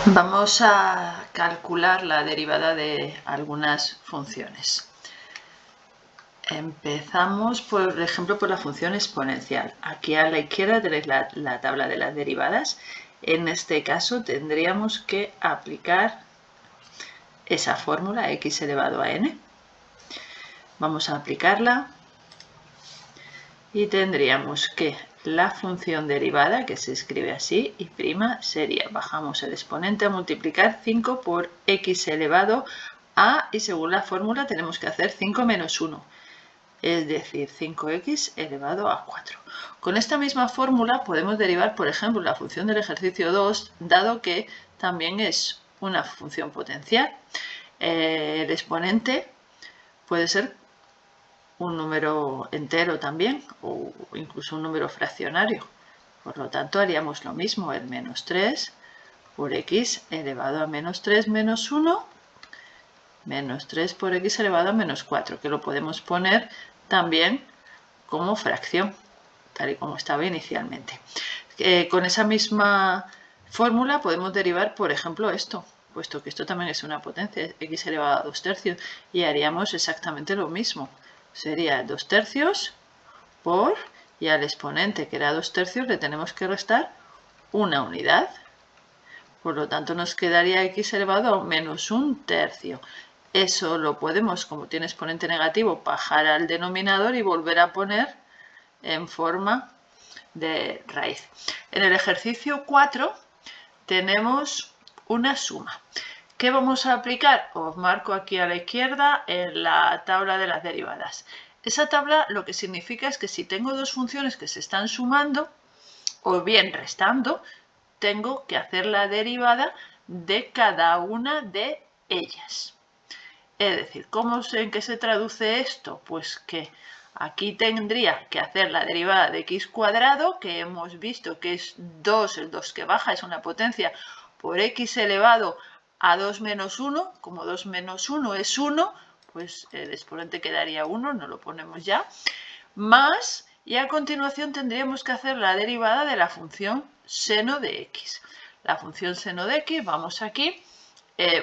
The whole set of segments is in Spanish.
Vamos a calcular la derivada de algunas funciones. Empezamos, por ejemplo, por la función exponencial. Aquí a la izquierda tenéis la tabla de las derivadas. En este caso tendríamos que aplicar esa fórmula x elevado a n. Vamos a aplicarla y tendríamos que la función derivada, que se escribe así, y prima, sería, bajamos el exponente a multiplicar 5 por x elevado a, y según la fórmula tenemos que hacer 5 menos 1, es decir, 5x elevado a 4. Con esta misma fórmula podemos derivar, por ejemplo, la función del ejercicio 2, dado que también es una función potencial. El exponente puede ser un número entero también, o incluso un número fraccionario. Por lo tanto, haríamos lo mismo, el menos 3 por x elevado a menos 3 menos 1, menos 3 por x elevado a menos 4, que lo podemos poner también como fracción, tal y como estaba inicialmente. Con esa misma fórmula podemos derivar, por ejemplo, esto, puesto que esto también es una potencia, x elevado a 2 tercios, y haríamos exactamente lo mismo. Sería 2 tercios por, y al exponente que era 2 tercios le tenemos que restar una unidad. Por lo tanto nos quedaría x elevado a menos 1 tercio. Eso lo podemos, como tiene exponente negativo, bajar al denominador y volver a poner en forma de raíz. En el ejercicio 4 tenemos una suma. ¿Qué vamos a aplicar? Os marco aquí a la izquierda en la tabla de las derivadas. Esa tabla lo que significa es que si tengo dos funciones que se están sumando o bien restando, tengo que hacer la derivada de cada una de ellas. Es decir, ¿en qué se traduce esto? Pues que aquí tendría que hacer la derivada de x cuadrado, que hemos visto que es 2, el 2 que baja es una potencia, por x elevado a 2 menos 1, como 2 menos 1 es 1, pues el exponente quedaría 1, no lo ponemos ya, más, y a continuación tendríamos que hacer la derivada de la función seno de x. La función seno de x, vamos aquí,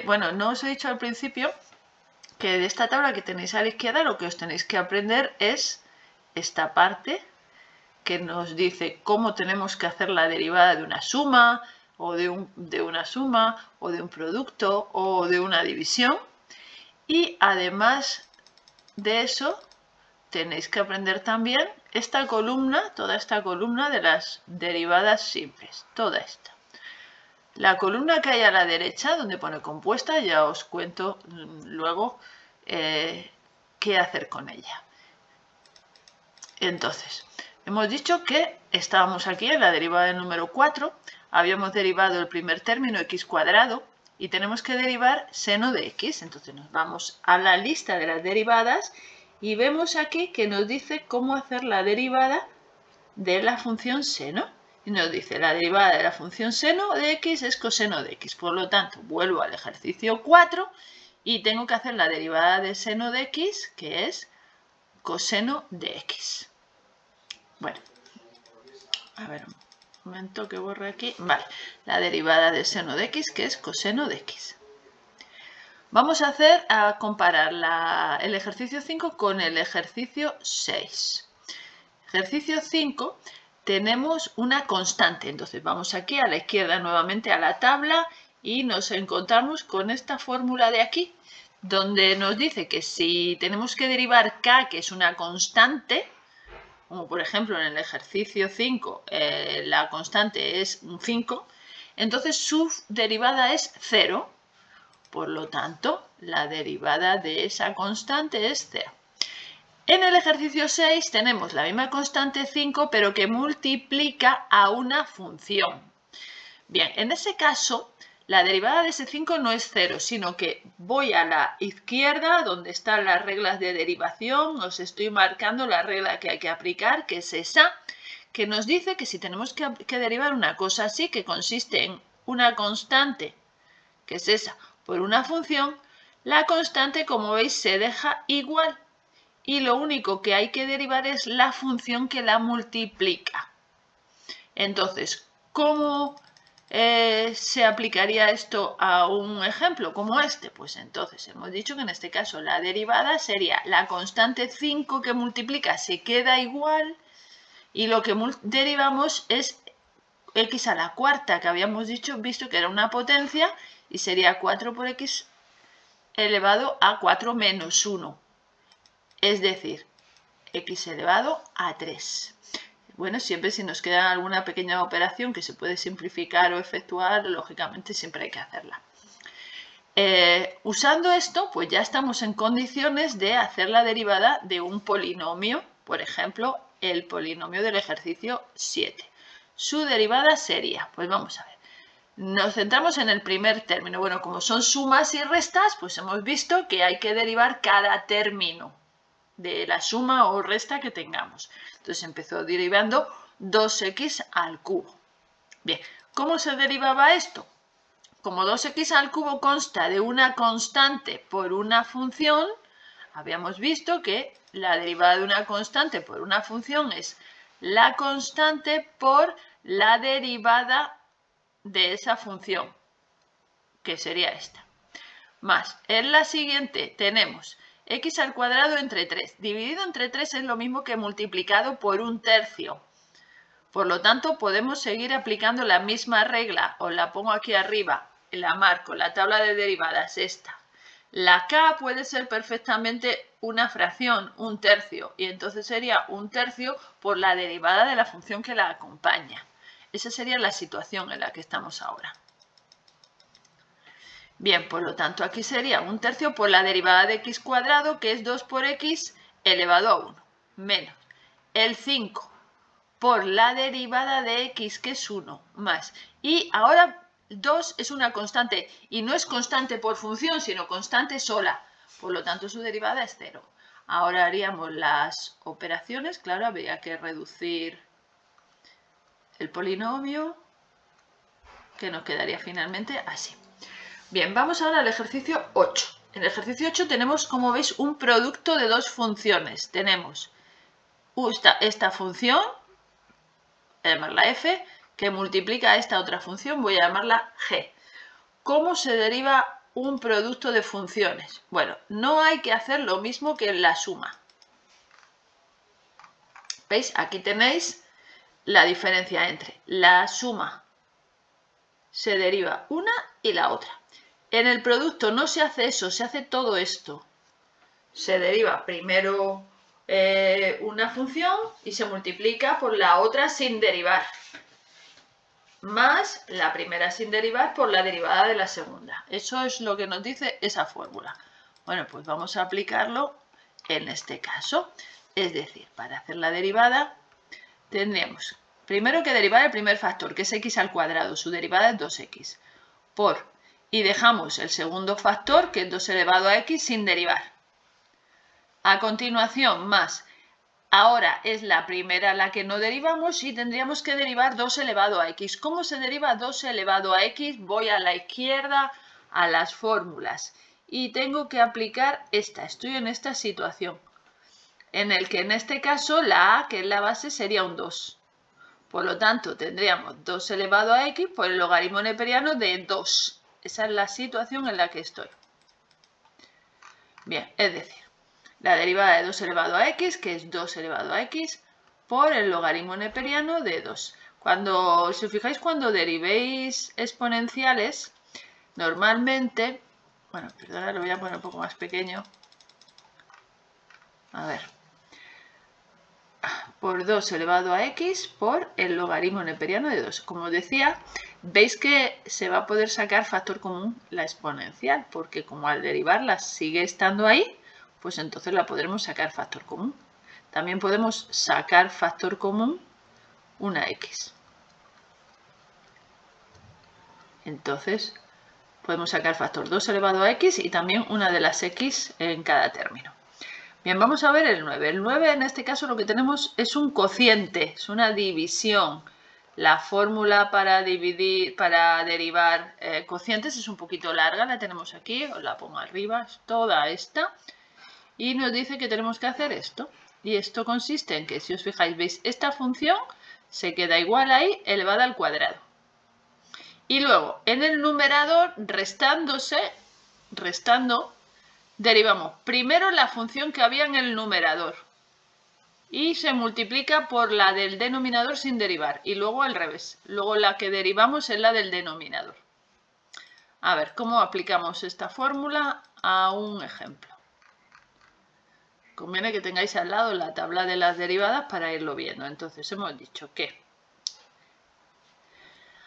bueno, no os he dicho al principio que de esta tabla que tenéis a la izquierda lo que os tenéis que aprender es esta parte que nos dice cómo tenemos que hacer la derivada de una suma, o de una suma, o de un producto, o de una división. Y además de eso, tenéis que aprender también esta columna, toda esta columna de las derivadas simples, toda esta. La columna que hay a la derecha, donde pone compuesta, ya os cuento luego qué hacer con ella. Entonces, hemos dicho que estábamos aquí en la derivada del número 4, habíamos derivado el primer término x cuadrado y tenemos que derivar seno de x. Entonces nos vamos a la lista de las derivadas y vemos aquí que nos dice cómo hacer la derivada de la función seno. Y nos dice la derivada de la función seno de x es coseno de x. Por lo tanto, vuelvo al ejercicio 4 y tengo que hacer la derivada de seno de x, que es coseno de x. Bueno, a ver, un momento que borre aquí. Vale, la derivada de seno de x, que es coseno de x. Vamos a comparar el ejercicio 5 con el ejercicio 6. Ejercicio 5 tenemos una constante, entonces vamos aquí a la izquierda nuevamente a la tabla y nos encontramos con esta fórmula de aquí, donde nos dice que si tenemos que derivar k, que es una constante, como por ejemplo en el ejercicio 5 la constante es un 5, entonces su derivada es 0. Por lo tanto, la derivada de esa constante es 0. En el ejercicio 6 tenemos la misma constante 5, pero que multiplica a una función. Bien, en ese caso, la derivada de ese 5 no es 0, sino que voy a la izquierda, donde están las reglas de derivación, os estoy marcando la regla que hay que aplicar, que es esa, que nos dice que si tenemos que derivar una cosa así, que consiste en una constante, que es esa, por una función, la constante, como veis, se deja igual. Y lo único que hay que derivar es la función que la multiplica. Entonces, ¿cómo se aplicaría esto a un ejemplo como este? Pues entonces hemos dicho que en este caso la derivada sería la constante 5 que multiplica se queda igual y lo que derivamos es x a la cuarta, que habíamos visto que era una potencia y sería 4 por x elevado a 4 menos 1, es decir, x elevado a 3. Bueno, siempre si nos queda alguna pequeña operación que se puede simplificar o efectuar, lógicamente siempre hay que hacerla. Usando esto, pues ya estamos en condiciones de hacer la derivada de un polinomio, por ejemplo, el polinomio del ejercicio 7. Su derivada sería, pues vamos a ver, nos centramos en el primer término. Bueno, como son sumas y restas, pues hemos visto que hay que derivar cada término de la suma o resta que tengamos. Entonces empezó derivando 2x al cubo. Bien, ¿cómo se derivaba esto? Como 2x al cubo consta de una constante por una función, habíamos visto que la derivada de una constante por una función es la constante por la derivada de esa función, que sería esta. Más, en la siguiente tenemos x al cuadrado entre 3. Dividido entre 3 es lo mismo que multiplicado por un tercio. Por lo tanto, podemos seguir aplicando la misma regla. Os la pongo aquí arriba, la marco, la tabla de derivadas, esta. La k puede ser perfectamente una fracción, un tercio, y entonces sería un tercio por la derivada de la función que la acompaña. Esa sería la situación en la que estamos ahora. Bien, por lo tanto, aquí sería un tercio por la derivada de x cuadrado, que es 2 por x elevado a 1, menos el 5 por la derivada de x, que es 1, más. Y ahora 2 es una constante, y no es constante por función, sino constante sola. Por lo tanto, su derivada es 0. Ahora haríamos las operaciones. Claro, habría que reducir el polinomio, que nos quedaría finalmente así. Bien, vamos ahora al ejercicio 8. En el ejercicio 8 tenemos, como veis, un producto de dos funciones. Tenemos esta función, voy a llamarla f, que multiplica a esta otra función, voy a llamarla g. ¿Cómo se deriva un producto de funciones? Bueno, no hay que hacer lo mismo que en la suma. ¿Veis? Aquí tenéis la diferencia entre la suma, se deriva una y la otra. En el producto no se hace eso, se hace todo esto. Se deriva primero una función y se multiplica por la otra sin derivar, más la primera sin derivar por la derivada de la segunda. Eso es lo que nos dice esa fórmula. Bueno, pues vamos a aplicarlo en este caso. Es decir, para hacer la derivada tendríamos primero que derivar el primer factor, que es x al cuadrado. Su derivada es 2x. Y dejamos el segundo factor, que es 2 elevado a x, sin derivar. A continuación, más. Ahora es la primera la que no derivamos y tendríamos que derivar 2 elevado a x. ¿Cómo se deriva 2 elevado a x? Voy a la izquierda a las fórmulas y tengo que aplicar esta. Estoy en esta situación, en el que en este caso la a, que es la base, sería un 2. Por lo tanto, tendríamos 2 elevado a x por el logaritmo neperiano de 2. Esa es la situación en la que estoy. Bien, es decir, la derivada de 2 elevado a x, que es 2 elevado a x, por el logaritmo neperiano de 2. Si os fijáis, cuando derivéis exponenciales, normalmente... Bueno, perdona, lo voy a poner un poco más pequeño. A ver. Por 2 elevado a x por el logaritmo neperiano de 2. Como decía, veis que se va a poder sacar factor común la exponencial, porque como al derivarla sigue estando ahí, pues entonces la podremos sacar factor común. También podemos sacar factor común una x. Entonces podemos sacar factor 2 elevado a x y también una de las x en cada término. Bien, vamos a ver el 9. El 9 en este caso lo que tenemos es un cociente, es una división. La fórmula para derivar cocientes es un poquito larga, la tenemos aquí, os la pongo arriba, es toda esta. Y nos dice que tenemos que hacer esto. Y esto consiste en que, si os fijáis, veis, esta función se queda igual ahí, elevada al cuadrado. Y luego, en el numerador, restando, derivamos primero la función que había en el numerador y se multiplica por la del denominador sin derivar y luego al revés. Luego la que derivamos es la del denominador. A ver, ¿cómo aplicamos esta fórmula a un ejemplo? Conviene que tengáis al lado la tabla de las derivadas para irlo viendo. Entonces hemos dicho que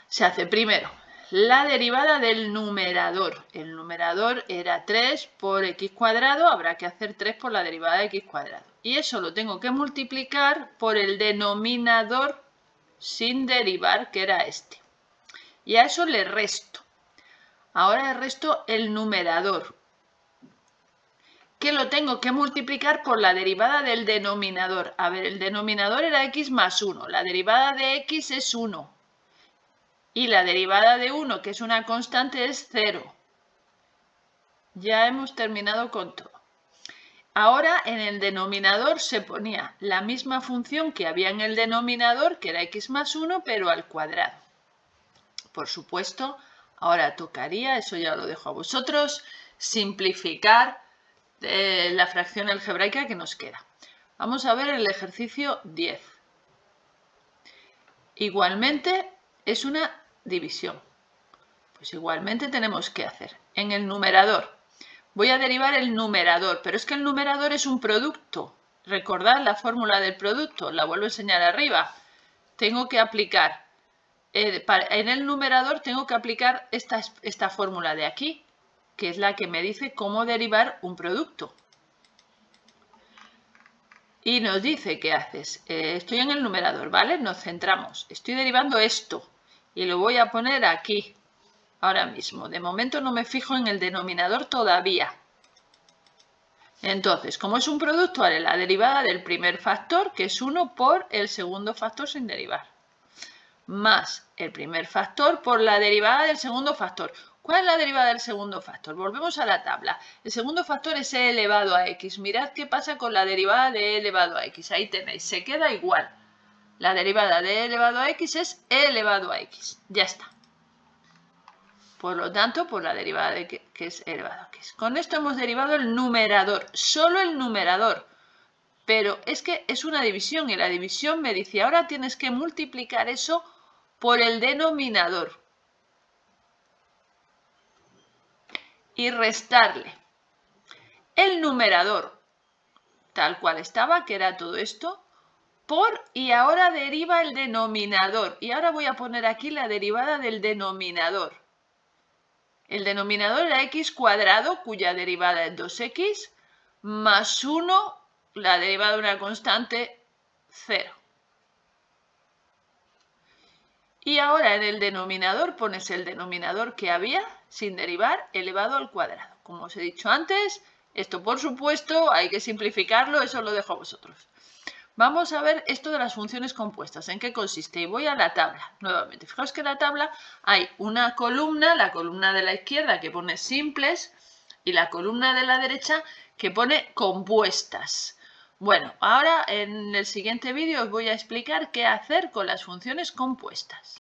se hace primero la derivada del numerador. El numerador era 3 por x cuadrado, habrá que hacer 3 por la derivada de x cuadrado. Y eso lo tengo que multiplicar por el denominador sin derivar, que era este. Y a eso le resto. Ahora le resto el numerador, que lo tengo que multiplicar por la derivada del denominador. A ver, el denominador era x más 1, la derivada de x es 1. Y la derivada de 1, que es una constante, es 0. Ya hemos terminado con todo. Ahora en el denominador se ponía la misma función que había en el denominador, que era x más 1, pero al cuadrado. Por supuesto, ahora tocaría, eso ya lo dejo a vosotros, simplificar la fracción algebraica que nos queda. Vamos a ver el ejercicio 10. Igualmente es una división. Pues igualmente tenemos que hacer en el numerador. Voy a derivar el numerador, pero es que el numerador es un producto. Recordad la fórmula del producto, la vuelvo a enseñar arriba. Tengo que aplicar, en el numerador tengo que aplicar esta fórmula de aquí, que es la que me dice cómo derivar un producto. Y nos dice, ¿qué haces? Estoy en el numerador, ¿vale? Nos centramos. Estoy derivando esto y lo voy a poner aquí, ahora mismo. De momento no me fijo en el denominador todavía. Entonces, como es un producto, haré la derivada del primer factor, que es 1 por el segundo factor sin derivar, más el primer factor por la derivada del segundo factor. ¿Cuál es la derivada del segundo factor? Volvemos a la tabla. El segundo factor es e elevado a x. Mirad qué pasa con la derivada de e elevado a x. Ahí tenéis, se queda igual. La derivada de e elevado a x es e elevado a x. Ya está. Por lo tanto, por la derivada de que es e elevado a x. Con esto hemos derivado el numerador. Solo el numerador. Pero es que es una división y la división me dice, ahora tienes que multiplicar eso por el denominador. Y restarle el numerador tal cual estaba, que era todo esto, y ahora deriva el denominador. Y ahora voy a poner aquí la derivada del denominador. El denominador era x cuadrado, cuya derivada es 2x, más 1, la derivada de una constante, 0. Y ahora en el denominador pones el denominador que había sin derivar elevado al cuadrado. Como os he dicho antes, esto por supuesto hay que simplificarlo, eso lo dejo a vosotros. Vamos a ver esto de las funciones compuestas, en qué consiste. Y voy a la tabla nuevamente. Fijaos que en la tabla hay una columna, la columna de la izquierda que pone simples y la columna de la derecha que pone compuestas. Bueno, ahora en el siguiente vídeo os voy a explicar qué hacer con las funciones compuestas.